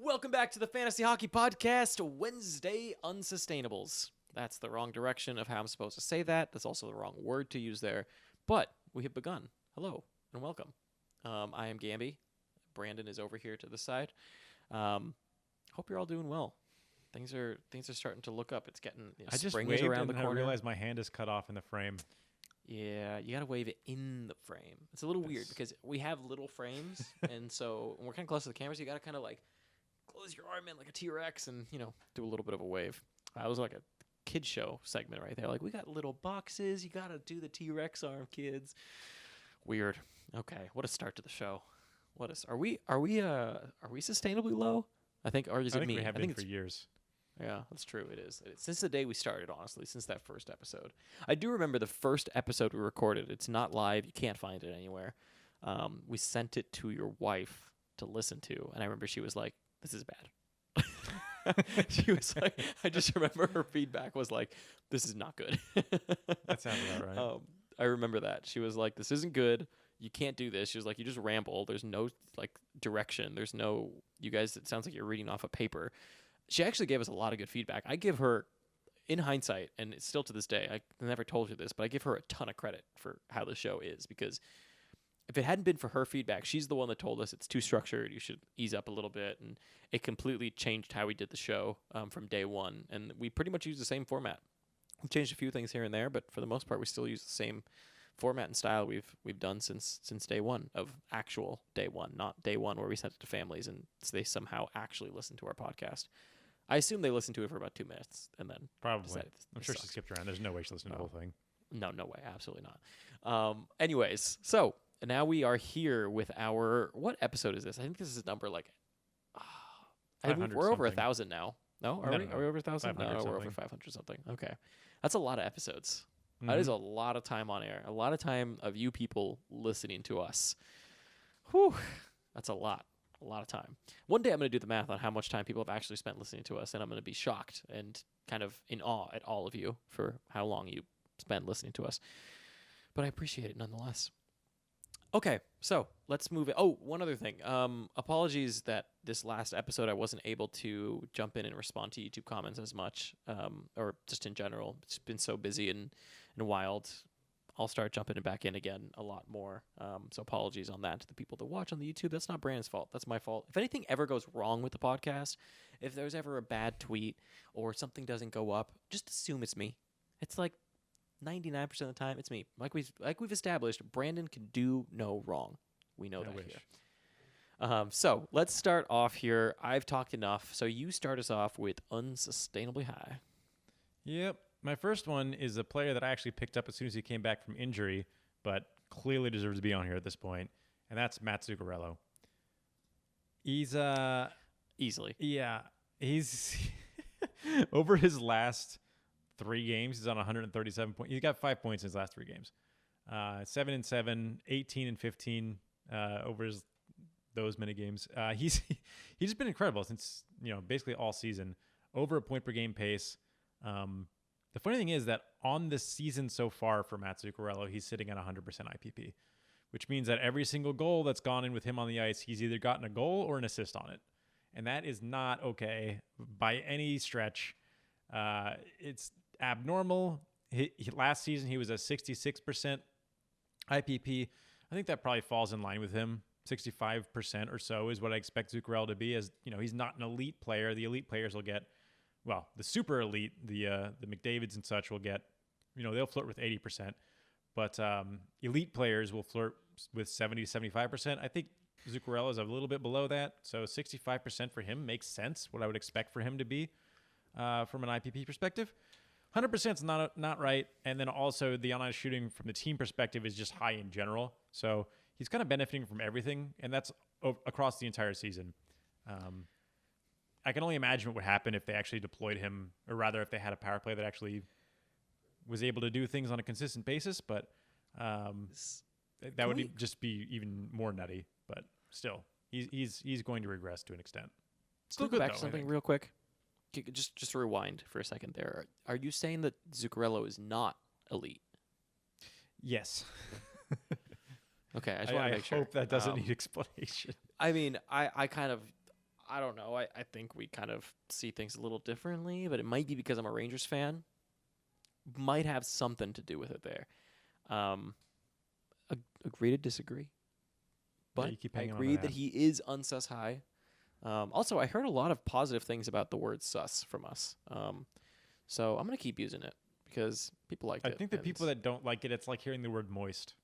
Welcome back to the Fantasy Hockey Podcast, Wednesday Unsustainables. That's the wrong direction of how I'm supposed to say that. That's also the wrong word to use there. But we have begun. Hello and welcome. I am Gamby. Brandon is over here to the side. Hope you're all doing well. Things are starting to look up. It's getting I just spring waved is around the and corner. I realized my hand is cut off in the frame. Yeah, you gotta wave it in the frame. It's a little weird because we have little frames, and so when we're kind of close to the cameras, you gotta kind of like close your arm in like a T-Rex and, do a little bit of a wave. That was like a kid show segment right there. Like, we got little boxes. You got to do the T-Rex arm, kids. Weird. Okay, what a start to the show. Are we sustainably low? I think, or is I it think me? we have I think been for years. Yeah, that's true. It is. Since the day we started, honestly, since that first episode. I do remember the first episode we recorded. It's not live. You can't find it anywhere. We sent it to your wife to listen to, and I remember she was like, "This is bad." She was like, I just remember her feedback was like, "This is not good." That sounds about right. I remember that. She was like, "This isn't good. You can't do this." She was like, "You just ramble. There's no like direction. There's no, you guys, it sounds like you're reading off a paper." She actually gave us a lot of good feedback. I give her, in hindsight, and it's still to this day, I never told you this, but I give her a ton of credit for how the show is, because if it hadn't been for her feedback, she's the one that told us it's too structured, you should ease up a little bit, and it completely changed how we did the show from day one. And we pretty much use the same format. We've changed a few things here and there, but for the most part, we still use the same format and style we've done since day one of actual day one, not day one where we sent it to families and they somehow actually listen to our podcast. I assume they listened to it for about 2 minutes and then Probably. I'm sure she skipped around. There's no way she listened to the whole thing. No way. Absolutely not. Anyways, so now we are here with our, what episode is this? I think this is number like, we're over 1,000 now. No? Are we over 1,000? No, we're over 500 something. Okay. That's a lot of episodes. Mm-hmm. That is a lot of time on air. A lot of time of you people listening to us. Whew. That's a lot. A lot of time. One day I'm going to do the math on how much time people have actually spent listening to us, and I'm going to be shocked and kind of in awe at all of you for how long you spend listening to us. But I appreciate it nonetheless. Okay, so let's move it. Oh, one other thing. Apologies that this last episode I wasn't able to jump in and respond to YouTube comments as much, or just in general. It's been so busy and wild. I'll start jumping back in again a lot more. So apologies on that to the people that watch on the YouTube. That's not Brandon's fault. That's my fault. If anything ever goes wrong with the podcast, if there's ever a bad tweet or something doesn't go up, just assume it's me. It's like 99% of the time, it's me. Like we've established, Brandon can do no wrong. We know that here. So let's start off here. I've talked enough. So you start us off with Unsustainably High. Yep. My first one is a player that I actually picked up as soon as he came back from injury, but clearly deserves to be on here at this point, and that's Matt Zuccarello. He's easily. Yeah. He's over his last 3 games, he's on 137 points. He's got 5 points in his last 3 games. 7-7, 18-15 over those many games. He's just been incredible since basically all season. Over a point per game pace. The funny thing is that on the season so far for Matt Zuccarello, he's sitting at 100% IPP, which means that every single goal that's gone in with him on the ice, he's either gotten a goal or an assist on it. And that is not okay by any stretch. It's abnormal. Last season, he was a 66% IPP. I think that probably falls in line with him. 65% or so is what I expect Zuccarello to be. As he's not an elite player. The elite players will get, well, the super elite, the McDavids and such will get, they'll flirt with 80%. But elite players will flirt with 70 to 75%. I think Zuccarello is a little bit below that. So 65% for him makes sense, what I would expect for him to be from an IPP perspective. 100% is not right. And then also the on-ice shooting from the team perspective is just high in general. So he's kind of benefiting from everything, and that's across the entire season. I can only imagine what would happen if they actually deployed him, or rather if they had a power play that actually was able to do things on a consistent basis. But that would just be even more nutty. But still, he's going to regress to an extent. Still go back to something real quick. Just rewind for a second there. Are you saying that Zuccarello is not elite? Yes. Okay, I just want to make sure. I hope that doesn't need explanation. I mean, I I don't know. I think we kind of see things a little differently, but it might be because I'm a Rangers fan. Might have something to do with it there. Um, agree to disagree. But you keep I hanging on to agree that that. he is unsus high. Also, I heard a lot of positive things about the word sus from us. So I'm going to keep using it because people like it. I think the people that don't like it, it's like hearing the word moist.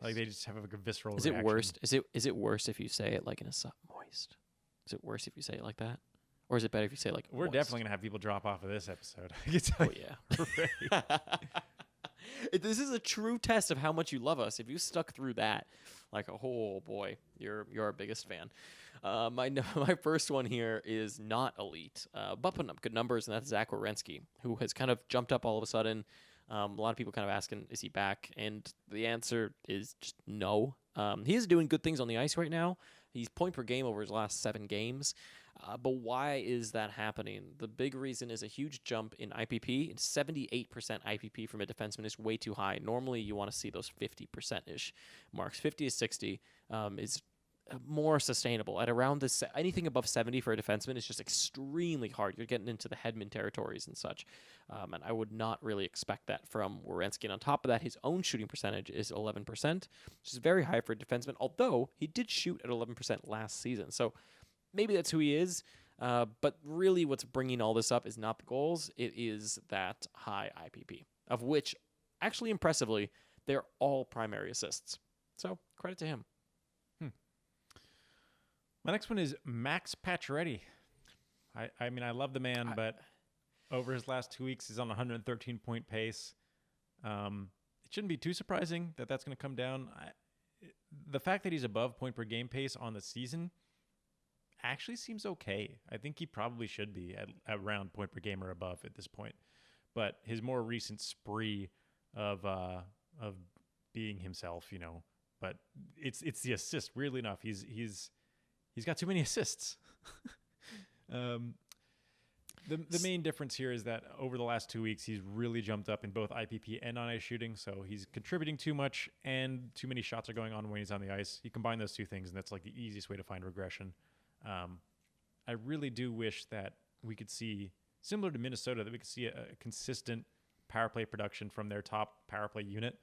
Like they just have a visceral reaction. It worse? Is it worse if you say it like in a moist? Is it worse if you say it like that? Or is it better if you say like We're moist? definitely going to have people drop off of this episode. I can tell yeah. This is a true test of how much you love us. If you stuck through that, like, oh boy, you're our biggest fan. My first one here is not elite, but putting up good numbers, and that's Zach Werenski, who has kind of jumped up all of a sudden. A lot of people kind of asking, is he back? And the answer is just no. He is doing good things on the ice right now. He's point per game over his last 7 games. But why is that happening? The big reason is a huge jump in IPP. 78% IPP from a defenseman is way too high. Normally, you want to see those 50%-ish marks. 50 to 60 is more sustainable. At around this, anything above 70 for a defenseman is just extremely hard. You're getting into the Hedman territories and such. And I would not really expect that from Werenski. And on top of that, his own shooting percentage is 11%, which is very high for a defenseman, although he did shoot at 11% last season. So maybe that's who he is. But really what's bringing all this up is not the goals. It is that high IPP, of which, actually impressively, they're all primary assists. So credit to him. My next one is Max Pacioretty. I mean, I love the man, but over his last 2 weeks, he's on a 113-point pace. It shouldn't be too surprising that that's going to come down. The fact that he's above point per game pace on the season actually seems okay. I think he probably should be at around point per game or above at this point. But his more recent spree of being himself, but it's the assist. Weirdly enough, he's got too many assists. The main difference here is that over the last 2 weeks, he's really jumped up in both IPP and on ice shooting. So he's contributing too much, and too many shots are going on when he's on the ice. You combine those two things, and that's like the easiest way to find regression. I really do wish that we could see, similar to Minnesota, that we could see a consistent power play production from their top power play unit.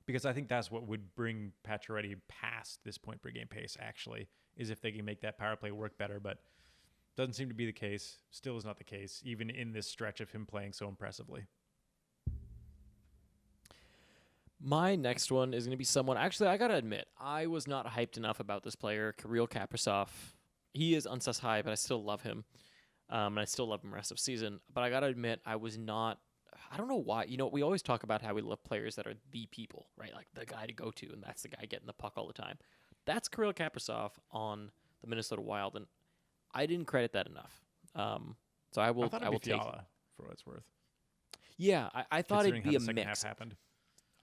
Because I think that's what would bring Pacioretty past this point per game pace, actually, is if they can make that power play work better. But doesn't seem to be the case. Still is not the case, even in this stretch of him playing so impressively. My next one is going to be someone, actually, I got to admit, I was not hyped enough about this player, Kirill Kaprizov. He is unsus high, but I still love him. And I still love him the rest of the season. But I got to admit, I was not, I don't know why. We always talk about how we love players that are the people, right? Like the guy to go to, and that's the guy getting the puck all the time. That's Kirill Kaprizov on the Minnesota Wild, and I didn't credit that enough. So I will take Fiala, for what it's worth. Yeah, I thought it'd be a mix. mix. Half happened.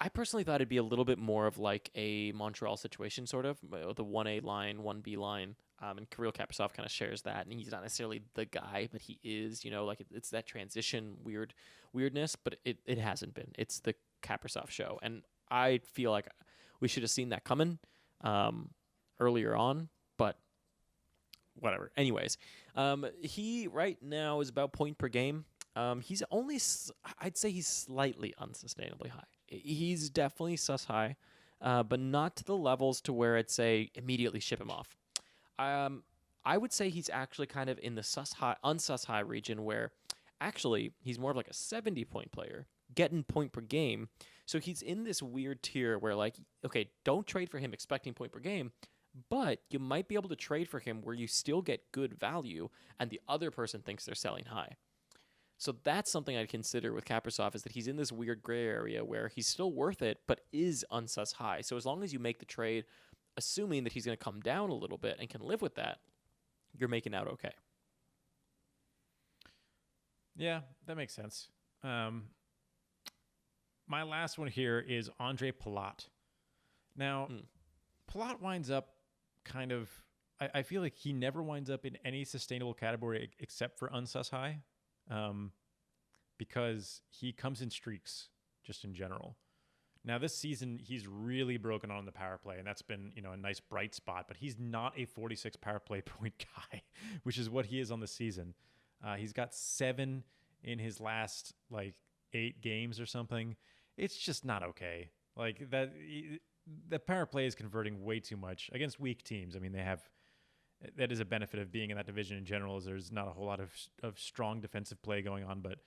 I personally thought it'd be a little bit more of like a Montreal situation, sort of the 1A line, 1B line. And Kirill Kaprizov kind of shares that, and he's not necessarily the guy, but he is. Like it's that transition weirdness, but it hasn't been. It's the Kaprizov show, and I feel like we should have seen that coming earlier on, but whatever. Anyways, he right now is about point per game. He's only, I'd say he's slightly unsustainably high. He's definitely sus high, but not to the levels to where I'd say immediately ship him off. I would say he's actually kind of in the unsus high region where actually he's more of like a 70-point player, getting point per game. So he's in this weird tier where like, okay, don't trade for him expecting point per game, but you might be able to trade for him where you still get good value and the other person thinks they're selling high. So that's something I'd consider with Kaprizov, is that he's in this weird gray area where he's still worth it, but is unsus high. So as long as you make the trade, assuming that he's going to come down a little bit and can live with that, you're making out okay. Yeah, that makes sense. My last one here is Andre Palat. Now, Palat winds up kind of, I feel like he never winds up in any sustainable category except for unsus high, because he comes in streaks just in general. Now, this season, he's really broken on the power play, and that's been, a nice bright spot. But he's not a 46 power play point guy, which is what he is on the season. He's got 7 in his last, 8 games or something. It's just not okay. Like, the power play is converting way too much against weak teams. I mean, that is a benefit of being in that division in general, is there's not a whole lot of strong defensive play going on, but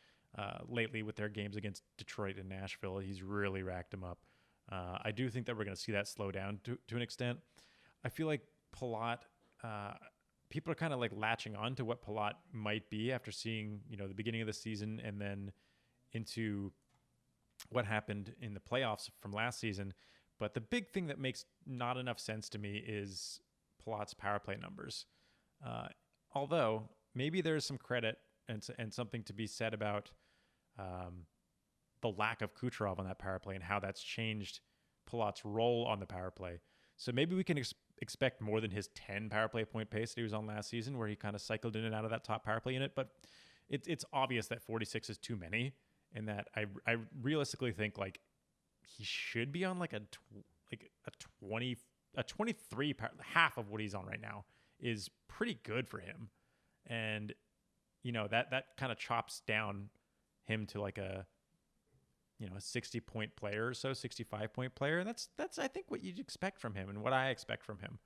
lately with their games against Detroit and Nashville, he's really racked them up. I do think that we're going to see that slow down to an extent. I feel like Palat, people are kind of latching on to what Palat might be after seeing, the beginning of the season and then into what happened in the playoffs from last season. But the big thing that makes not enough sense to me is Palat's power play numbers. Although maybe there's some credit and something to be said about the lack of Kucherov on that power play and how that's changed Palat's role on the power play. So maybe we can expect more than his 10 power play point pace that he was on last season, where he kind of cycled in and out of that top power play unit. But it's obvious that 46 is too many, and that I realistically think he should be on a 23 half of what he's on right now is pretty good for him. And that kind of chops down him to a 60 point player or so, 65 point player. And that's I think what you'd expect from him and what I expect from him.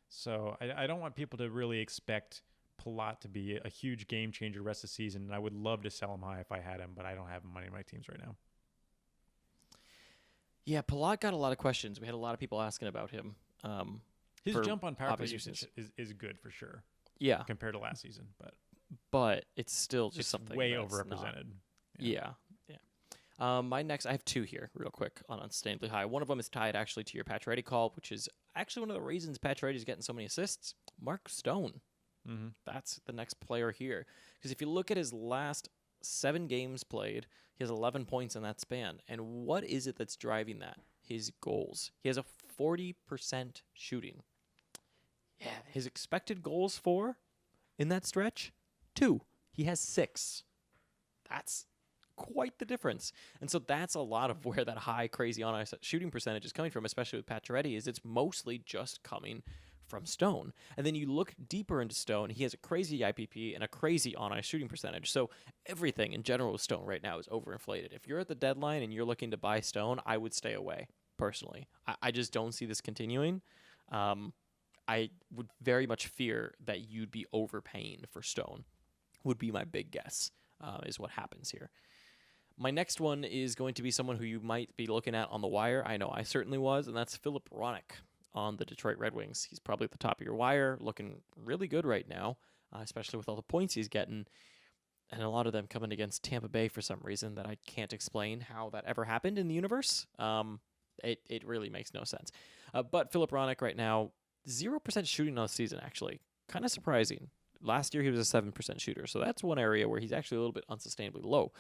So I don't want people to really expect Palat to be a huge game changer rest of the season. And I would love to sell him high if I had him, but I don't have him on any of my teams right now. Yeah, Palat got a lot of questions. We had a lot of people asking about him. His jump on power play usage is good for sure. Yeah, compared to last season, but it's still just something way overrepresented. Yeah. My next, I have 2 here, real quick, on Unsustainably High. One of them is tied actually to your Pacioretty call, which is actually one of the reasons Pacioretty is getting so many assists. Mark Stone. Mm-hmm. That's the next player here, because if you look at his last 7 games played, he has 11 points in that span. And what is it that's driving that? His goals. He has a 40% shooting. Yeah, his expected goals for in that stretch, 2. He has 6. That's quite the difference. And so that's a lot of where that high, crazy on-ice shooting percentage is coming from, especially with Pacioretty, is it's mostly just coming from Stone. And then you look deeper into Stone, he has a crazy IPP and a crazy on-ice shooting percentage. So everything in general with Stone right now is overinflated. If you're at the deadline and you're looking to buy Stone, I would stay away, personally. I just don't see this continuing. I would very much fear that you'd be overpaying for Stone, would be my big guess, is what happens here. My next one is going to be someone who you might be looking at on the wire. I know I certainly was, and that's Philip Hronek on the Detroit Red Wings. He's probably at the top of your wire, looking really good right now, especially with all the points he's getting, and a lot of them coming against Tampa Bay for some reason that I can't explain how that ever happened in the universe. It really makes no sense. But Philip Hronek right now, 0% shooting on the season, actually. Kind of surprising. Last year he was a 7% shooter, so that's one area where he's actually a little bit unsustainably low.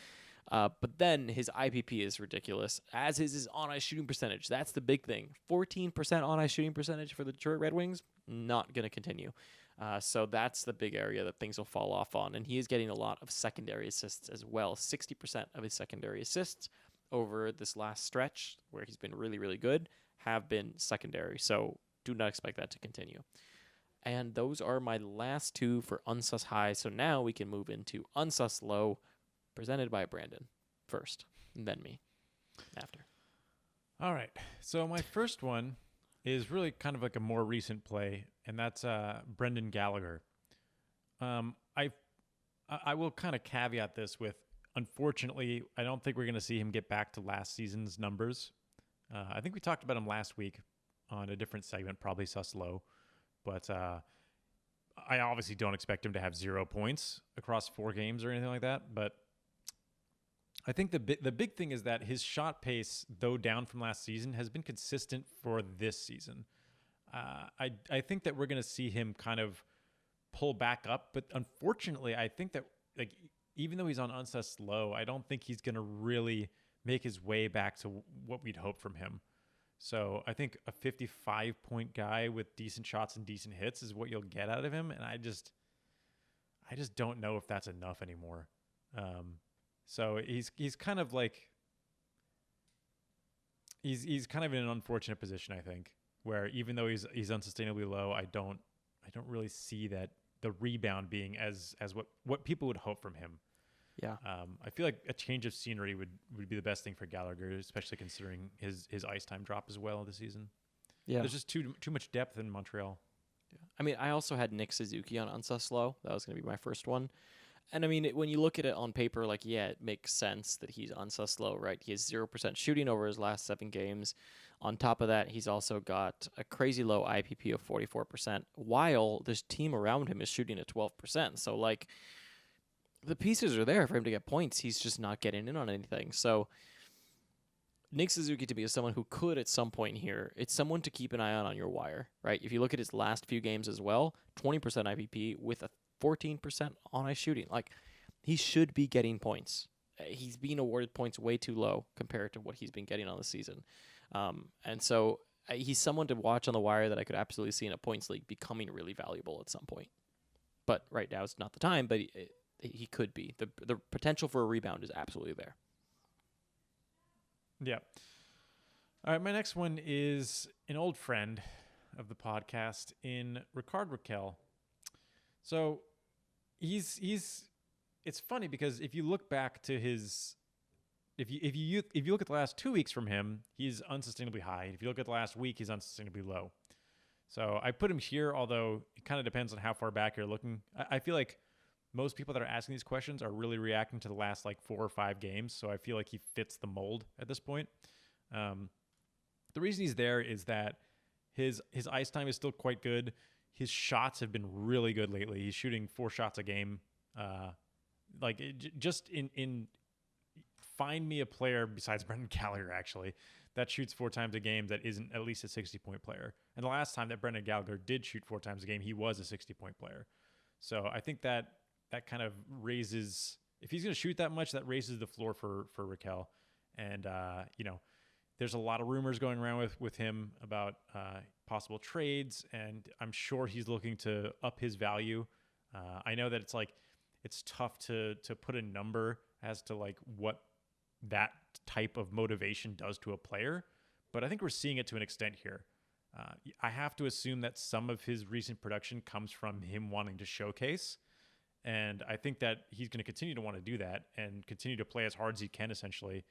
But then his IPP is ridiculous, as is his on-ice shooting percentage. That's the big thing. 14% on-ice shooting percentage for the Detroit Red Wings, not going to continue. So that's the big area that things will fall off on. And he is getting a lot of secondary assists as well. 60% of his secondary assists over this last stretch, where he's been really, really good, have been secondary. So do not expect that to continue. And those are my last 2 for Unsus High. So now we can move into Unsus Low, presented by Brandon first, and then me after. All right. So my first one is really kind of like a more recent play, and that's Brendan Gallagher. I will kind of caveat this with, unfortunately, I don't think we're going to see him get back to last season's numbers. I think we talked about him last week on a different segment, probably Sus Low, but I obviously don't expect him to have 0 points across 4 games or anything like that. But I think the big thing is that his shot pace, though down from last season, has been consistent for this season. I think that we're going to see him kind of pull back up, but unfortunately, I think that even though he's on Unsus Low, I don't think he's going to really make his way back to what we'd hope from him. So I think a 55-point guy with decent shots and decent hits is what you'll get out of him, and I just don't know if that's enough anymore. So he's kind of he's kind of in an unfortunate position, I think, where even though he's unsustainably low, I don't really see that the rebound being as what people would hope from him. Yeah. I feel like a change of scenery would be the best thing for Gallagher, especially considering his ice time drop as well this season. Yeah. There's just too much depth in Montreal. Yeah. I mean, I also had Nick Suzuki on Unsus Low. That was going to be my first one. And I mean, when you look at it on paper, like, yeah, it makes sense that he's Unsus Low, right? He has 0% shooting over his last 7 games. On top of that, he's also got a crazy low IPP of 44%, while this team around him is shooting at 12%. So, like, the pieces are there for him to get points. He's just not getting in on anything. So, Nick Suzuki to me is someone who could at some point here. It's someone to keep an eye on your wire, right? If you look at his last few games as well, 20% IPP with a 14% on ice shooting. Like, he should be getting points. He's being awarded points way too low compared to what he's been getting on the season. And so he's someone to watch on the wire that I could absolutely see in a points league becoming really valuable at some point. But right now it's not the time, but he could be. The potential for a rebound is absolutely there. Yeah. All right, my next one is an old friend of the podcast in Ricard Raquel. So he's it's funny because if you look back to his if you look at the last 2 weeks from him, he's unsustainably high. If you look at the last week, he's unsustainably low. So I put him here, although it kind of depends on how far back you're looking. I feel like most people that are asking these questions are really reacting to the last like 4 or 5 games. So I feel like he fits the mold at this point. The reason he's there is that his ice time is still quite good. His shots have been really good lately. He's shooting 4 shots a game. Just in find me a player besides Brendan Gallagher, actually, that shoots 4 times a game that isn't at least a 60-point player. And the last time that Brendan Gallagher did shoot 4 times a game, he was a 60-point player. So I think that kind of raises, if he's going to shoot that much, that raises the floor for Raquel. And, there's a lot of rumors going around with him about possible trades, and I'm sure he's looking to up his value. I know that it's tough to put a number as to like what that type of motivation does to a player, but I think we're seeing it to an extent here. I have to assume that some of his recent production comes from him wanting to showcase, and I think that he's going to continue to want to do that and continue to play as hard as he can, essentially,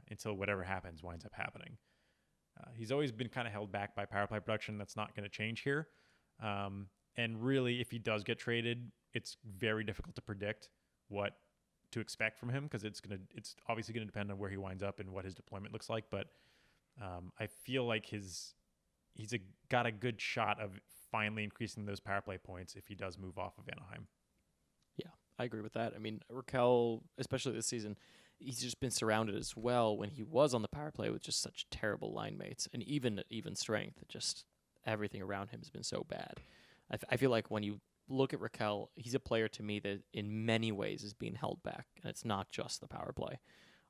until whatever happens winds up happening. He's always been kind of held back by power play production. That's not going to change here. And really, if he does get traded, it's very difficult to predict what to expect from him because it's obviously going to depend on where he winds up and what his deployment looks like. But I feel like he's got a good shot of finally increasing those power play points if he does move off of Anaheim. Yeah, I agree with that. I mean, Raquel, especially this season, he's just been surrounded as well when he was on the power play with just such terrible line mates, and even at even strength, just everything around him has been so bad. I feel like when you look at Raquel, he's a player to me that in many ways is being held back, and it's not just the power play.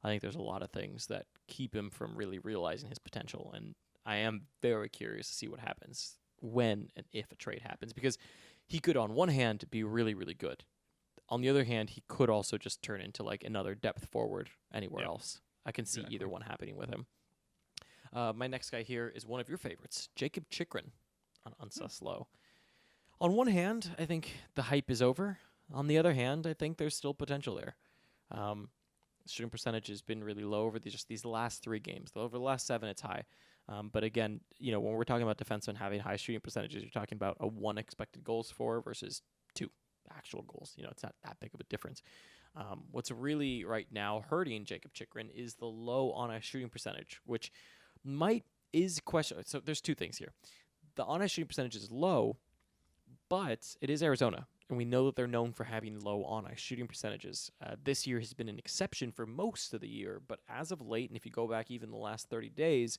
I think there's a lot of things that keep him from really realizing his potential, and I am very curious to see what happens when and if a trade happens, because he could, on one hand, be really, really good. On the other hand, he could also just turn into like another depth forward anywhere else. I can see either one happening with him. My next guy here is one of your favorites, Jacob Chychrun on Unsus Low. On one hand, I think the hype is over. On the other hand, I think there's still potential there. Shooting percentage has been really low over these last 3 games. Over the last 7, it's high. But again, when we're talking about defensemen having high shooting percentages, you're talking about a 1 expected goals for versus 2 actual goals. It's not that big of a difference. What's really right now hurting Jacob Chychrun is the low on-ice shooting percentage, which is question. So there's 2 things here. The on-ice shooting percentage is low, but it is Arizona, and we know that they're known for having low on-ice shooting percentages. This year has been an exception for most of the year, but as of late, and if you go back even the last 30 days,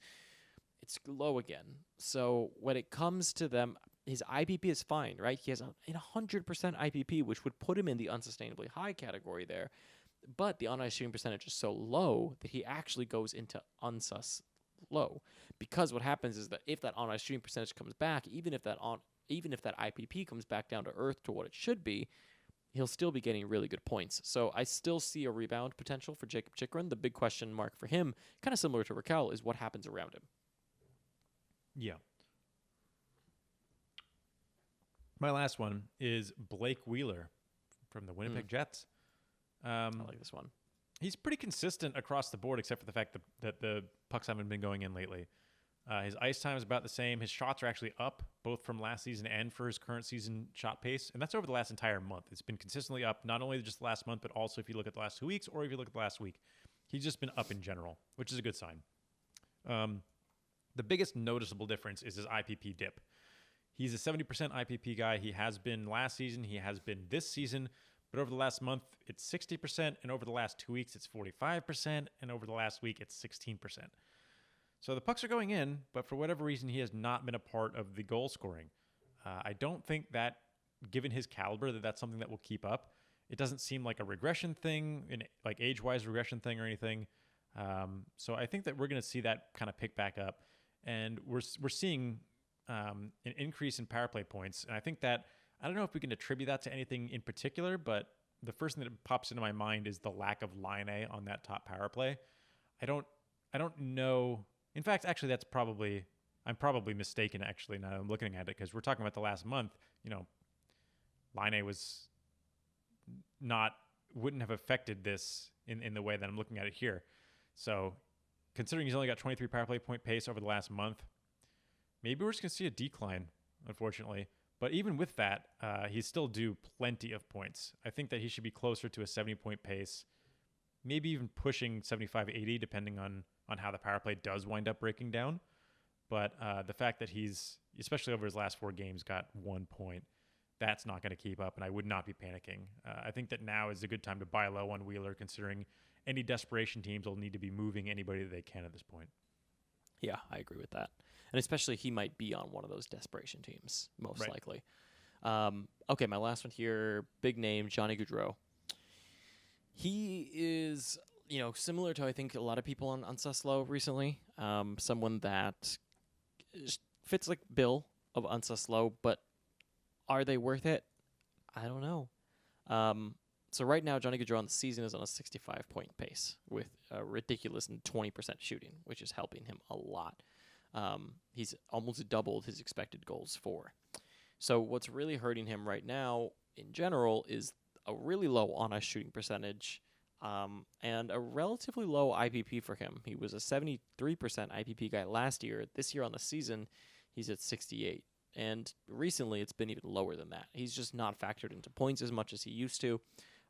it's low again. So when it comes to them, his IPP is fine, right? He has an 100% IPP, which would put him in the unsustainably high category there. But the on-ice shooting percentage is so low that he actually goes into unsus low. Because what happens is that if that on-ice shooting percentage comes back, even if that IPP comes back down to earth to what it should be, he'll still be getting really good points. So I still see a rebound potential for Jacob Chikrin. The big question mark for him, kind of similar to Raquel, is what happens around him. Yeah. My last one is Blake Wheeler from the Winnipeg Jets. I like this one. He's pretty consistent across the board, except for the fact that the pucks haven't been going in lately. His ice time is about the same. His shots are actually up, both from last season and for his current season shot pace. And that's over the last entire month. It's been consistently up, not only just the last month, but also if you look at the last 2 weeks or if you look at the last week. He's just been up in general, which is a good sign. The biggest noticeable difference is his IPP dip. He's a 70% IPP guy. He has been last season. He has been this season. But over the last month, it's 60%. And over the last 2 weeks, it's 45%. And over the last week, it's 16%. So the pucks are going in, but for whatever reason, he has not been a part of the goal scoring. I don't think that, given his caliber, that's something that will keep up. It doesn't seem like a regression thing, like age-wise regression thing or anything. So I think that we're going to see that kind of pick back up. And we're seeing an increase in power play points. And I think that, I don't know if we can attribute that to anything in particular, but the first thing that pops into my mind is the lack of line A on that top power play. I don't know. In fact, actually, I'm probably mistaken, actually, now I'm looking at it, because we're talking about the last month. Line A wouldn't have affected this in the way that I'm looking at it here. So considering he's only got 23 power play point pace over the last month, maybe we're just going to see a decline, unfortunately. But even with that, he's still due plenty of points. I think that he should be closer to a 70-point pace, maybe even pushing 75, 80, depending on how the power play does wind up breaking down. But the fact that he's, especially over his last 4 games, got 1 point, that's not going to keep up, and I would not be panicking. I think that now is a good time to buy low on Wheeler, considering any desperation teams will need to be moving anybody that they can at this point. Yeah, I agree with that. And especially he might be on one of those desperation teams, most likely. Okay, my last one here, big name, Johnny Gaudreau. He is, similar to, I think, a lot of people on Unsustainably Low recently. Someone that fits like Bill of Unsustainably Low, but are they worth it? I don't know. So right now, Johnny Gaudreau on the season is on a 65-point pace with a ridiculous 20% shooting, which is helping him a lot. He's almost doubled his expected goals for. So what's really hurting him right now in general is a really low on-ice shooting percentage and a relatively low IPP for him. He was a 73% IPP guy last year. This year on the season, he's at 68. And recently, it's been even lower than that. He's just not factored into points as much as he used to.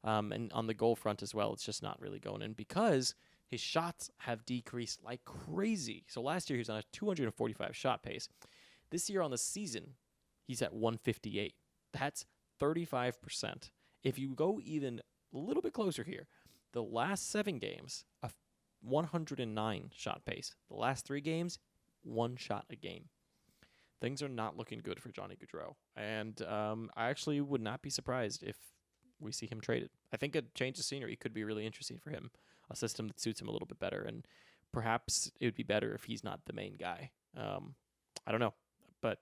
And on the goal front as well, it's just not really going in because his shots have decreased like crazy. So last year, he was on a 245 shot pace. This year on the season, he's at 158. That's 35%. If you go even a little bit closer here, the last 7 games, a 109 shot pace. The last 3 games, 1 shot a game. Things are not looking good for Johnny Gaudreau. And I actually would not be surprised if we see him traded. I think a change of scenery could be really interesting for him, a system that suits him a little bit better. And perhaps it would be better if he's not the main guy. I don't know. But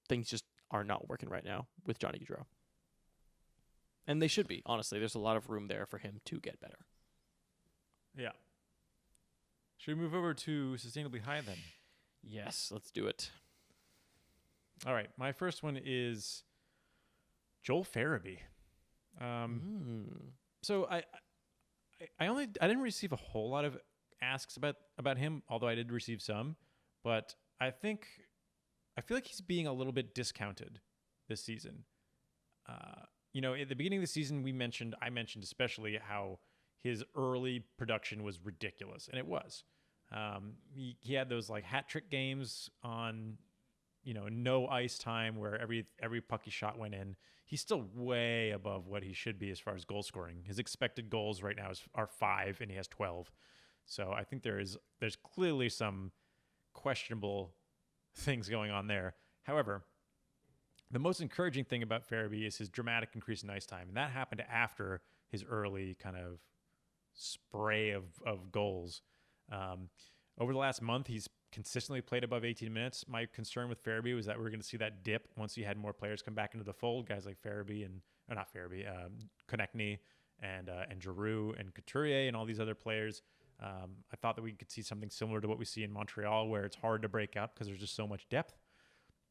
things just are not working right now with Johnny Gaudreau. And they should be, honestly. There's a lot of room there for him to get better. Yeah. Should we move over to Sustainably High then? Yes, let's do it. All right. My first one is Joel Farabee. So I didn't receive a whole lot of asks about him, although I did receive some. But I feel like he's being a little bit discounted this season. At the beginning of the season, I mentioned especially how his early production was ridiculous, and it was. He had those like hat trick games on, no ice time where every puck he shot went in. He's still way above what he should be as far as goal scoring. His expected goals right now are 5, and he has 12. So I think there's clearly some questionable things going on there. However, the most encouraging thing about Farabee is his dramatic increase in ice time, and that happened after his early kind of spray of goals. Over the last month, he's consistently played above 18 minutes. My concern with Farabee was that we were going to see that dip once he had more players come back into the fold, guys like Konechny and Giroux and Couturier and all these other players. I thought that we could see something similar to what we see in Montreal, where it's hard to break out because there's just so much depth.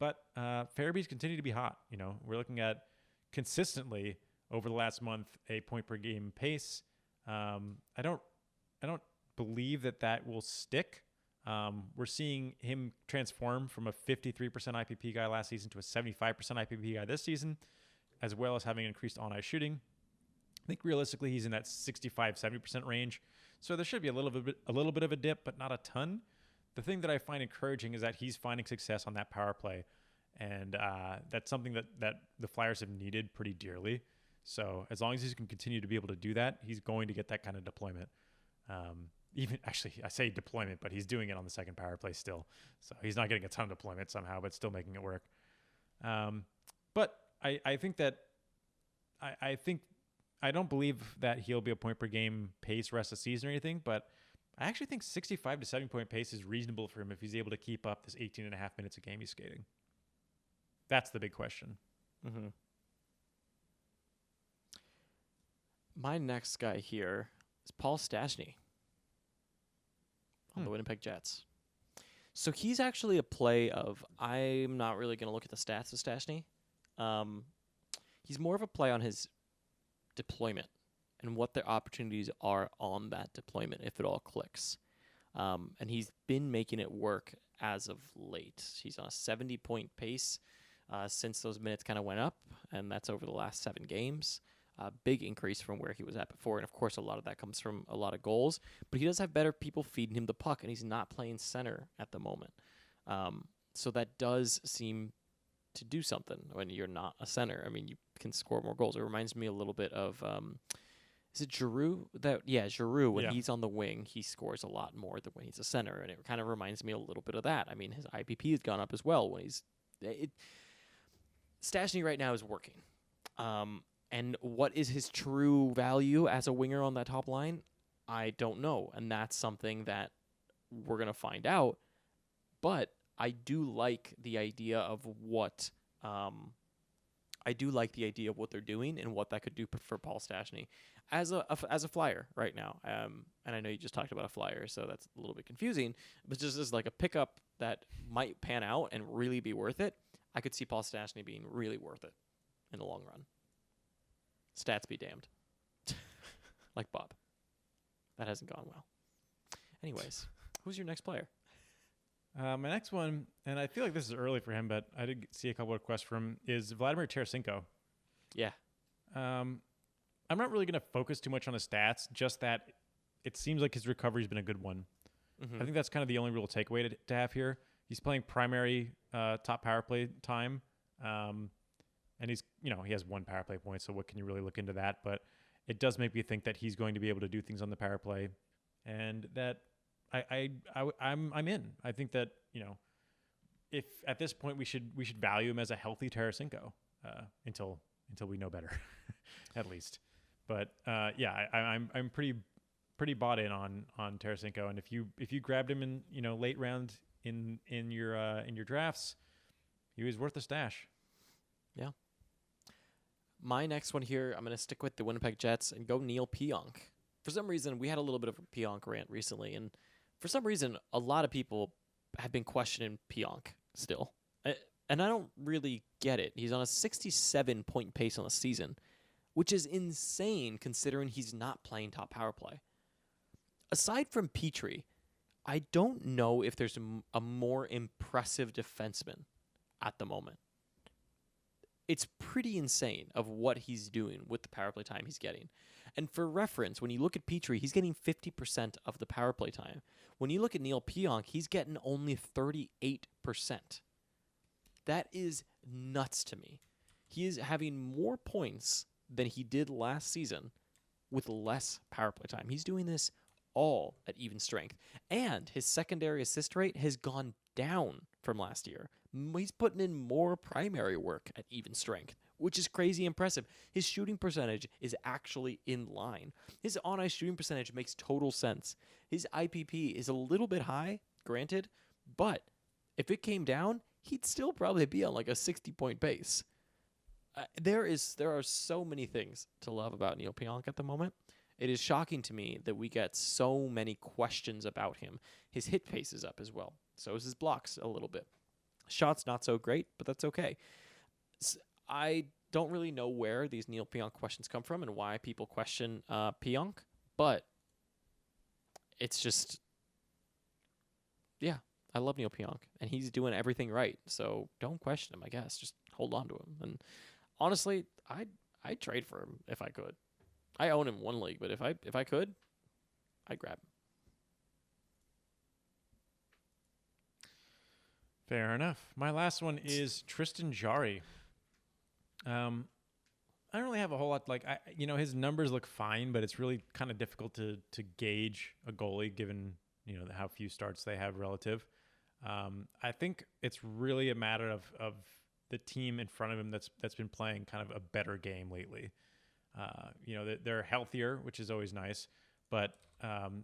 But Farabee's continued to be hot. We're looking at consistently over the last month a point per game pace. I don't believe that will stick. We're seeing him transform from a 53% IPP guy last season to a 75% IPP guy this season, as well as having increased on-ice shooting. I think realistically he's in that 65-70% range. So there should be a little bit of a dip, but not a ton. The thing that I find encouraging is that he's finding success on that power play, and that's something that the Flyers have needed pretty dearly. So as long as he can continue to be able to do that, he's going to get that kind of deployment. I say deployment, but he's doing it on the second power play still. So he's not getting a ton of deployment somehow, but still making it work. But I think that I don't believe that he'll be a point per game pace rest of the season or anything, but I actually think 65 to 70 point pace is reasonable for him if he's able to keep up this 18 and a half minutes a game he's skating. That's the big question. Mm-hmm. My next guy here is Paul Stastny on the Winnipeg Jets. So he's actually a play of, I'm not really going to look at the stats of Stastny. He's more of a play on his deployment and what the opportunities are on that deployment if it all clicks. And he's been making it work as of late. He's on a 70-point pace since those minutes kind of went up, and that's over the last 7 games. A big increase from where he was at before, and of course a lot of that comes from a lot of goals, but he does have better people feeding him the puck, and he's not playing center at the moment. So that does seem to do something when you're not a center. I mean, you can score more goals. It reminds me a little bit of, is it Giroux? Giroux, when he's on the wing, he scores a lot more than when he's a center, and it kind of reminds me a little bit of that. I mean, his IPP has gone up as well when Stastny right now is working. And what is his true value as a winger on that top line? I don't know. And that's something that we're going to find out. But I do like the idea of what they're doing and what that could do for Paul Stastny as a Flyer right now. And I know you just talked about a Flyer, so that's a little bit confusing. But just as like a pickup that might pan out and really be worth it, I could see Paul Stastny being really worth it in the long run. Stats be damned. Like Bob. That hasn't gone well. Anyways, who's your next player? My next one, and I feel like this is early for him, but I did see a couple of requests from him, is Vladimir Tarasenko. Yeah. I'm not really going to focus too much on his stats, just that it seems like his recovery's been a good one. Mm-hmm. I think that's kind of the only real takeaway to have here. He's playing primary top power play time. And he has 1 power play point, so what can you really look into that? But it does make me think that he's going to be able to do things on the power play, and that I'm in. I think that if at this point we should value him as a healthy Tarasenko until we know better, at least. But I'm pretty bought in on Tarasenko, and if you grabbed him in late round in your drafts, he was worth a stash. Yeah. My next one here, I'm going to stick with the Winnipeg Jets and go Neil Pionk. For some reason, we had a little bit of a Pionk rant recently, and for some reason, a lot of people have been questioning Pionk still. And I don't really get it. He's on a 67-point pace on the season, which is insane considering he's not playing top power play. Aside from Petrie, I don't know if there's a more impressive defenseman at the moment. It's pretty insane of what he's doing with the power play time he's getting. And for reference, when you look at Petrie, he's getting 50% of the power play time. When you look at Neil Pionk, he's getting only 38%. That is nuts to me. He is having more points than he did last season with less power play time. He's doing this all at even strength. And his secondary assist rate has gone down from last year. He's putting in more primary work at even strength, which is crazy impressive. His shooting percentage is actually in line. His on-ice shooting percentage makes total sense. His IPP is a little bit high, granted, but if it came down, he'd still probably be on like a 60-point pace. There are so many things to love about Neil Pionk at the moment. It is shocking to me that we get so many questions about him. His hit pace is up as well. So is his blocks a little bit. Shots not so great, but that's okay. I don't really know where these Neil Pionk questions come from and why people question Pionk, but it's just, yeah, I love Neil Pionk, and he's doing everything right. So don't question him, I guess. Just hold on to him. And honestly, I'd trade for him if I could. I own him one league, but if I could, I'd grab him. Fair enough. My last one is Tristan Jarry. I don't really have a whole lot. Like, his numbers look fine, but it's really kind of difficult to gauge a goalie given how few starts they have relative. I think it's really a matter of the team in front of him that's been playing kind of a better game lately. They're healthier, which is always nice, but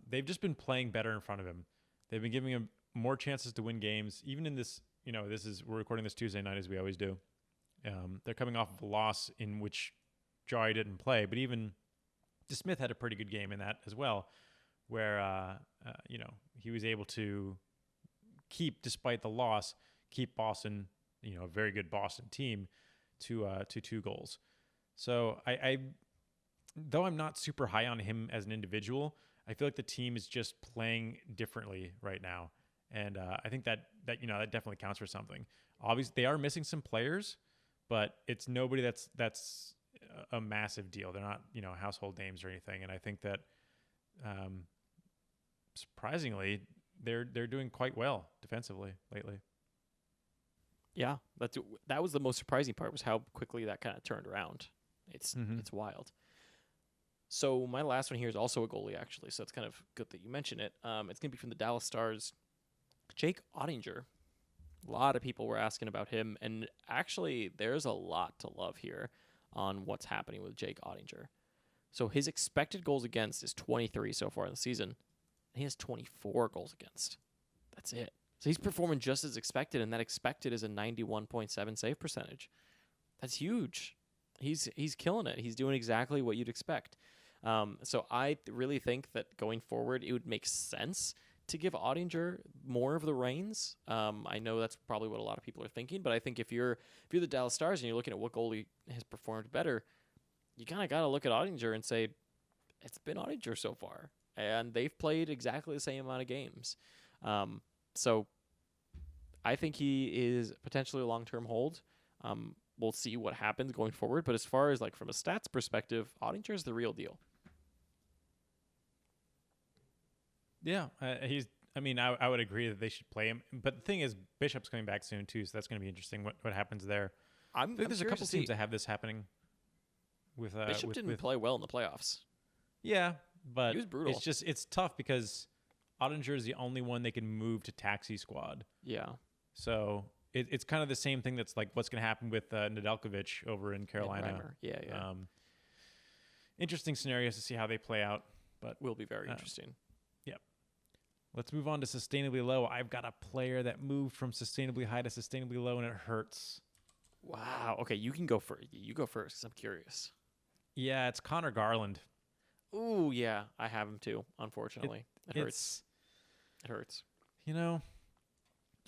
they've just been playing better in front of him. They've been giving him more chances to win games, even in this. We're recording this Tuesday night as we always do. They're coming off of a loss in which Jarry didn't play, but even DeSmith had a pretty good game in that as well, where he was able to despite the loss, keep Boston, a very good Boston team, to 2 goals. So I though I'm not super high on him as an individual, I feel like the team is just playing differently right now. And I think that definitely counts for something. Obviously, they are missing some players, but it's nobody that's a massive deal. They're not household names or anything. And I think that surprisingly, they're doing quite well defensively lately. Yeah, that was the most surprising part, was how quickly that kind of turned around. It's wild. So my last one here is also a goalie, actually. So it's kind of good that you mention it. It's going to be from the Dallas Stars. Jake Ottinger. A lot of people were asking about him, and actually there's a lot to love here on what's happening with Jake Ottinger. So his expected goals against is 23 so far in the season. He has 24 goals against. That's it. So he's performing just as expected, and that expected is a 91.7 save percentage. That's huge. He's killing it. He's doing exactly what you'd expect. So I really think that going forward, it would make sense to give Ottinger more of the reins. I know that's probably what a lot of people are thinking, but I think if you're the Dallas Stars and you're looking at what goalie has performed better, you kind of got to look at Ottinger and say, it's been Ottinger so far. And they've played exactly the same amount of games. So I think he is potentially a long-term hold. We'll see what happens going forward. But as far as like from a stats perspective, Ottinger is the real deal. Yeah, I would agree that they should play him. But the thing is, Bishop's coming back soon too, so that's going to be interesting. What happens there? I think there's a couple teams that have this happening. With Bishop didn't play well in the playoffs. Yeah, but he was brutal. It's tough because Ottinger is the only one they can move to taxi squad. Yeah. So it's kind of the same thing that's like what's going to happen with Nedeljkovic over in Carolina. Yeah. Interesting scenarios to see how they play out, but will be very interesting. Yep. Let's move on to Sustainably Low. I've got a player that moved from Sustainably High to Sustainably Low, and it hurts. Wow. Okay, you can go first. You go first, 'cause I'm curious. Yeah, it's Connor Garland. Ooh, yeah, I have him too. Unfortunately, it hurts. It hurts.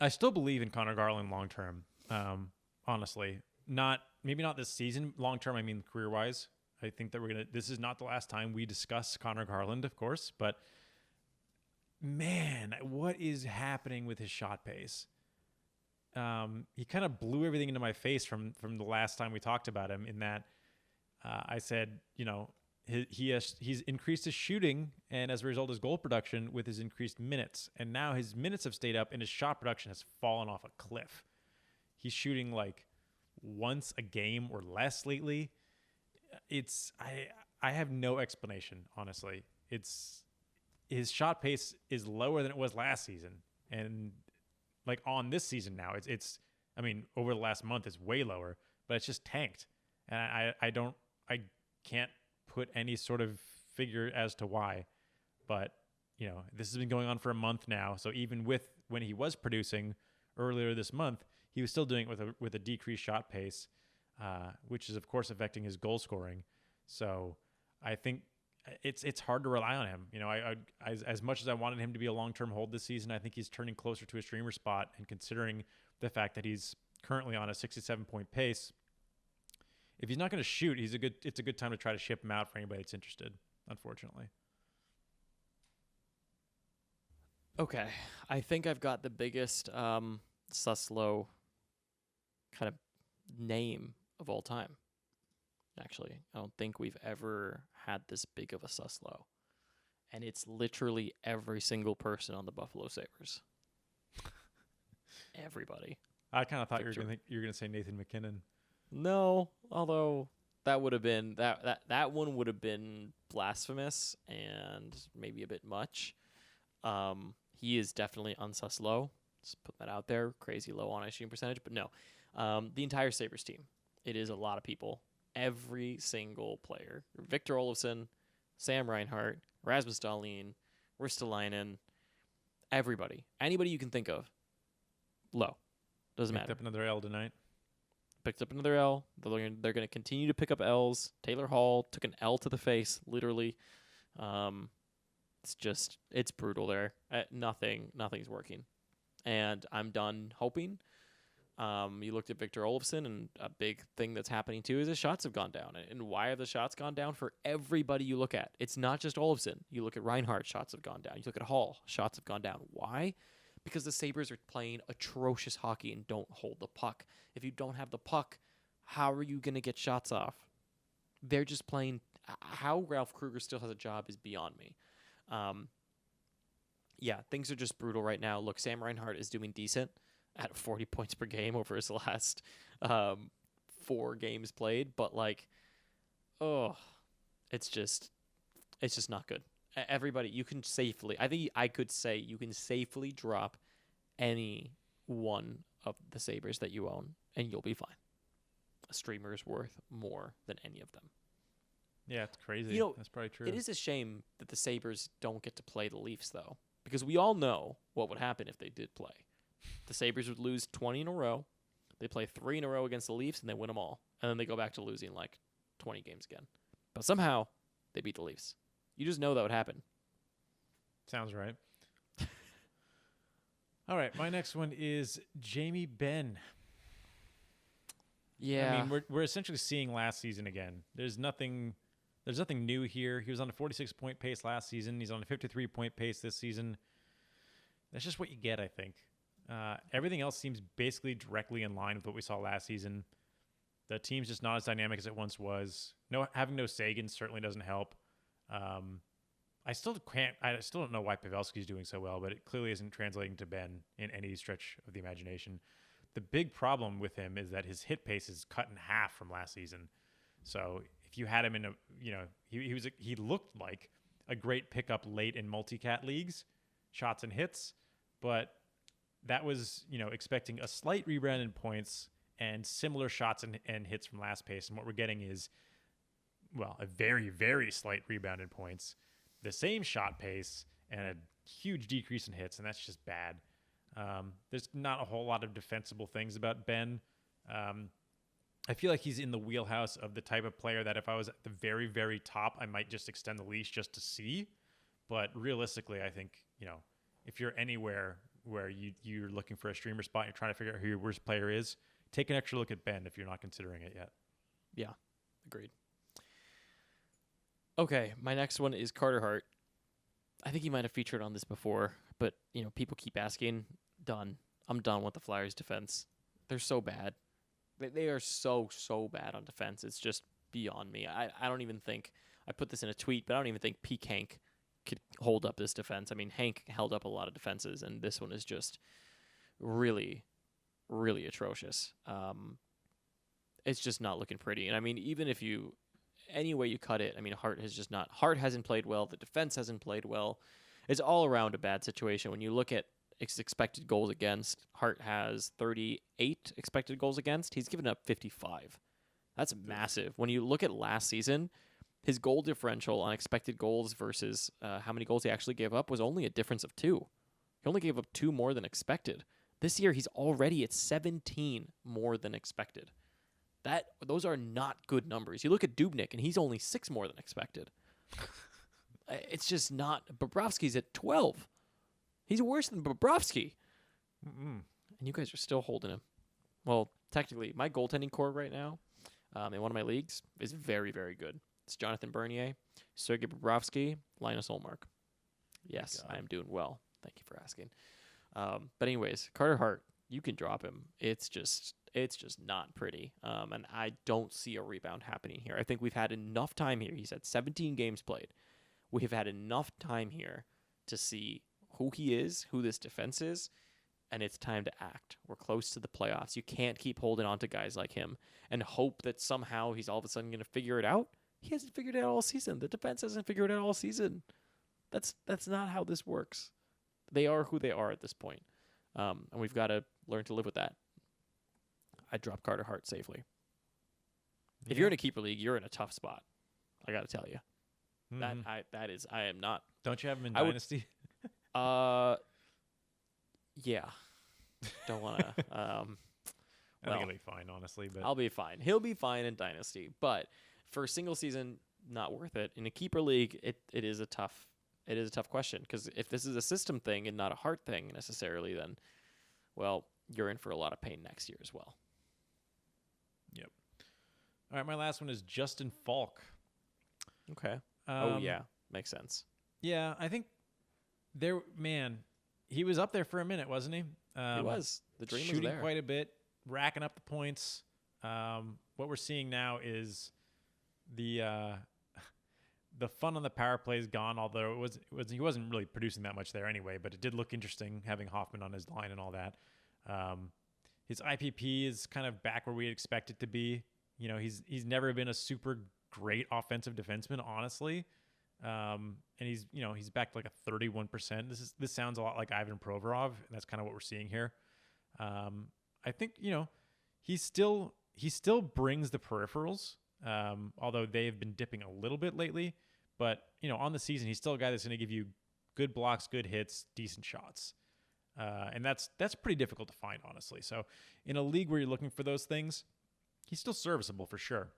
I still believe in Connor Garland long term. Honestly, maybe not this season. Long term, I mean career wise. I think that this is not the last time we discuss Connor Garland, of course. But man, what is happening with his shot pace? He kind of blew everything into my face from the last time we talked about him. In that, I said, he's increased his shooting, and as a result, his goal production with his increased minutes. And now his minutes have stayed up, and his shot production has fallen off a cliff. He's shooting like once a game or less lately. I have no explanation, honestly. His shot pace is lower than it was last season, and like on this season now, it's over the last month it's way lower, but it's just tanked. and I can't put any sort of figure as to why, but this has been going on for a month now. So even when he was producing earlier this month, he was still doing it with a decreased shot pace, which is of course affecting his goal scoring. So I think it's hard to rely on him. As much as I wanted him to be a long-term hold this season, I think he's turning closer to a streamer spot. And considering the fact that he's currently on a 67-point pace, if he's not going to shoot, it's a good time to try to ship him out for anybody that's interested, unfortunately. Okay, I think I've got the biggest Suslow kind of name of all time. Actually, I don't think we've ever had this big of a Suslow. And it's literally every single person on the Buffalo Sabres. Everybody. I kind of thought you were going to say Nathan McKinnon. No, although that would have been that one would have been blasphemous and maybe a bit much. He is definitely unsus low. Just put that out there. Crazy low on ice shooting percentage, but no. The entire Sabres team. It is a lot of people. Every single player. Victor Olofsson, Sam Reinhart, Rasmus Dahlin, Ristolainen, everybody. Anybody you can think of. Low. Doesn't matter. Picked up another L tonight. Picked up another L. They're going to continue to pick up L's. Taylor Hall took an L to the face, literally. It's brutal there. Nothing's working. And I'm done hoping. You looked at Victor Olofsson, and a big thing that's happening too is his shots have gone down. And why have the shots gone down? For everybody you look at. It's not just Olofsson. You look at Reinhardt, shots have gone down. You look at Hall, shots have gone down. Why? Because the Sabres are playing atrocious hockey and don't hold the puck. If you don't have the puck, how are you going to get shots off? They're just playing. How Ralph Kruger still has a job is beyond me. Yeah, things are just brutal right now. Look, Sam Reinhart is doing decent at 40 points per game over his last 4 games played, but it's just not good. Everybody, I could say you can safely drop any one of the Sabres that you own, and you'll be fine. A streamer is worth more than any of them. Yeah, it's crazy. That's probably true. It is a shame that the Sabres don't get to play the Leafs, though, because we all know what would happen if they did play. The Sabres would lose 20 in a row. They play 3 in a row against the Leafs, and they win them all. And then they go back to losing 20 games again. But somehow, they beat the Leafs. You just know that would happen. Sounds right. All right, my next one is Jamie Benn. Yeah. I mean, we're essentially seeing last season again. There's nothing new here. He was on a 46-point pace last season. He's on a 53-point pace this season. That's just what you get, I think. Everything else seems basically directly in line with what we saw last season. The team's just not as dynamic as it once was. Having no Sagan certainly doesn't help. I still don't know why Pavelski's doing so well, but it clearly isn't translating to Ben in any stretch of the imagination. The big problem with him is that his hit pace is cut in half from last season. So if you had him in he looked like a great pickup late in multi-cat leagues, shots and hits, but that was, expecting a slight rebound in points and similar shots and hits from last pace. And what we're getting is, a very, very slight rebound in points, the same shot pace, and a huge decrease in hits, and that's just bad. There's not a whole lot of defensible things about Ben. I feel like he's in the wheelhouse of the type of player that if I was at the very, very top, I might just extend the leash just to see. But realistically, I think, if you're anywhere where you're looking for a streamer spot, you're trying to figure out who your worst player is, take an extra look at Ben if you're not considering it yet. Yeah, agreed. Okay, my next one is Carter Hart. I think he might have featured on this before, but people keep asking. Done. I'm done with the Flyers' defense. They're so bad. They are so bad on defense. It's just beyond me. I don't even think I put this in a tweet, but I don't even think Peak Hank could hold up this defense. I mean, Hank held up a lot of defenses, and this one is just really, really atrocious. It's just not looking pretty. And I mean, even if any way you cut it, I mean, Hart hasn't played well. The defense hasn't played well. It's all around a bad situation. When you look at expected goals against, Hart has 38 expected goals against. He's given up 55. That's massive. When you look at last season, his goal differential on expected goals versus how many goals he actually gave up was only a difference of 2. He only gave up 2 more than expected. This year, he's already at 17 more than expected. Those are not good numbers. You look at Dubnyk, and he's only 6 more than expected. It's just not. Bobrovsky's at 12. He's worse than Bobrovsky. And you guys are still holding him. Well, technically, my goaltending core right now in one of my leagues is very, very good. It's Jonathan Bernier, Sergei Bobrovsky, Linus Ullmark. Yes, I am doing well. Thank you for asking. But anyways, Carter Hart, you can drop him. It's just not pretty. And I don't see a rebound happening here. I think we've had enough time here. He's had 17 games played. We have had enough time here to see who he is, who this defense is, and it's time to act. We're close to the playoffs. You can't keep holding on to guys like him and hope that somehow he's all of a sudden going to figure it out. He hasn't figured it out all season. The defense hasn't figured it out all season. That's not how this works. They are who they are at this point. And we've got to learn to live with that. I dropped Carter Hart safely. If you're in a keeper league, you're in a tough spot. I got to tell you. I am not. Don't you have him in Dynasty? Yeah. Don't want to. I think he'll be fine, honestly. But I'll be fine. He'll be fine in Dynasty. But for a single season, not worth it. In a keeper league, it is a tough question, because if this is a system thing and not a heart thing necessarily, then, well, you're in for a lot of pain next year as well. Yep. All right, my last one is Justin Falk. Okay. Makes sense. Yeah, I think he was up there for a minute, wasn't he? He was. The dream was there. Shooting quite a bit, racking up the points. What we're seeing now is the fun on the power play is gone, although he wasn't really producing that much there anyway, but it did look interesting having Hoffman on his line and all that. His IPP is kind of back where we expect it to be. You know, he's never been a super great offensive defenseman, honestly. And he's back to like a 31%. This sounds a lot like Ivan Provorov, and that's kind of what we're seeing here. I think, he still brings the peripherals, although they've been dipping a little bit lately. But, on the season, he's still a guy that's going to give you good blocks, good hits, decent shots. And that's pretty difficult to find, honestly. So in a league where you're looking for those things, he's still serviceable for sure.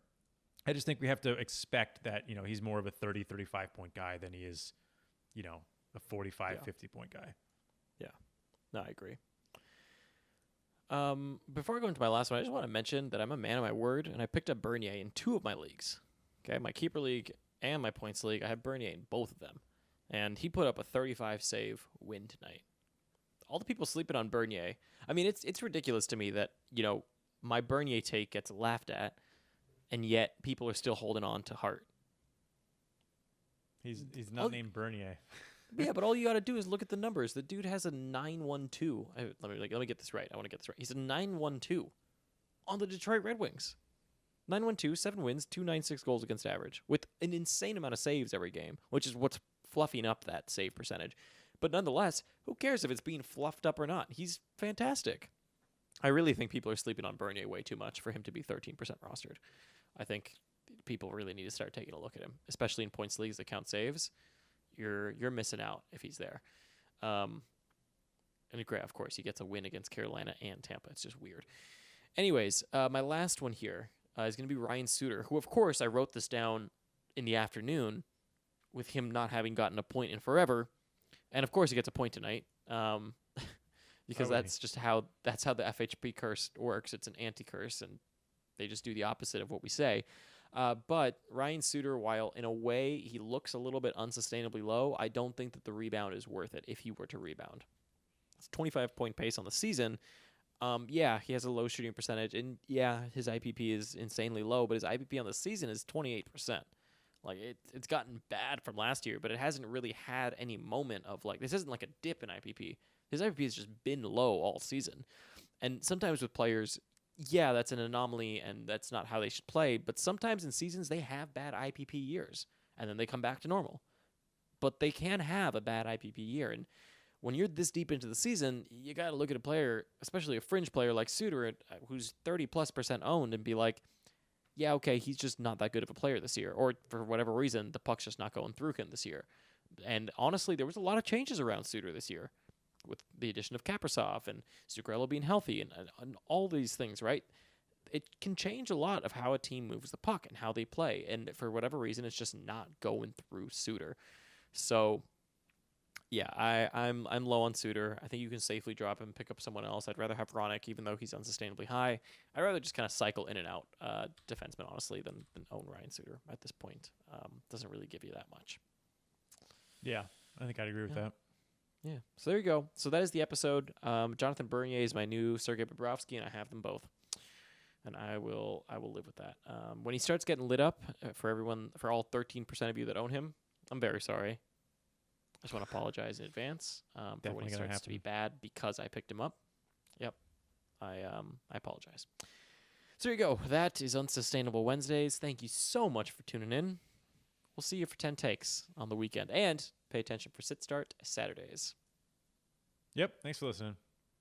I just think we have to expect that, he's more of a 30, 35-point guy than he is, a 45, 50-point guy. Yeah. No, I agree. Before I go into my last one, I just want to mention that I'm a man of my word, and I picked up Bernier in 2 of my leagues. Okay, my keeper league and my points league, I have Bernier in both of them. And he put up a 35-save win tonight. All the people sleeping on Bernier, I mean, it's ridiculous to me that, my Bernier take gets laughed at, and yet people are still holding on to Hart. He's not named Bernier. Yeah, but all you got to do is look at the numbers. The dude has a 9.12. Let me get this right. I want to get this right. He's a 9.12 on the Detroit Red Wings. 9.12, 7 wins, 2.96 goals against average, with an insane amount of saves every game, which is what's fluffing up that save percentage. But nonetheless, who cares if it's being fluffed up or not? He's fantastic. I really think people are sleeping on Bernier way too much for him to be 13% rostered. I think people really need to start taking a look at him, especially in points leagues that count saves. You're missing out if he's there. And of course, he gets a win against Carolina and Tampa. It's just weird. Anyways, my last one here is going to be Ryan Suter, who, of course, I wrote this down in the afternoon with him not having gotten a point in forever. And, of course, he gets a point tonight because that's how the FHP curse works. It's an anti-curse, and they just do the opposite of what we say. But Ryan Suter, while in a way he looks a little bit unsustainably low, I don't think that the rebound is worth it if he were to rebound. It's 25-point pace on the season. He has a low shooting percentage, and his IPP is insanely low, but his IPP on the season is 28%. Like, it's gotten bad from last year, but it hasn't really had any moment of, like, this isn't like a dip in IPP. His IPP has just been low all season. And sometimes with players, that's an anomaly, and that's not how they should play. But sometimes in seasons, they have bad IPP years, and then they come back to normal. But they can have a bad IPP year. And when you're this deep into the season, you got to look at a player, especially a fringe player like Suter, who's 30+% owned, and be like, yeah, okay, he's just not that good of a player this year, or for whatever reason, the puck's just not going through him this year. And honestly, there was a lot of changes around Suter this year, with the addition of Kaprizov and Zuccarello being healthy and all these things, right? It can change a lot of how a team moves the puck and how they play. And for whatever reason, it's just not going through Suter. So, yeah, I'm low on Suter. I think you can safely drop him, pick up someone else. I'd rather have Ronick, even though he's unsustainably high. I'd rather just kind of cycle in and out defenseman, honestly, than own Ryan Suter at this point. Doesn't really give you that much. Yeah, I think I'd agree with that. Yeah. So there you go. So that is the episode. Jonathan Bernier is my new Sergei Bobrovsky, and I have them both. And I will live with that. When he starts getting lit up, for all 13% of you that own him, I'm very sorry. I just want to apologize in advance for when he starts to be bad because I picked him up. Yep. I apologize. So there you go. That is Unsustainable Wednesdays. Thank you so much for tuning in. We'll see you for 10 takes on the weekend. And pay attention for Sit Start Saturdays. Yep. Thanks for listening.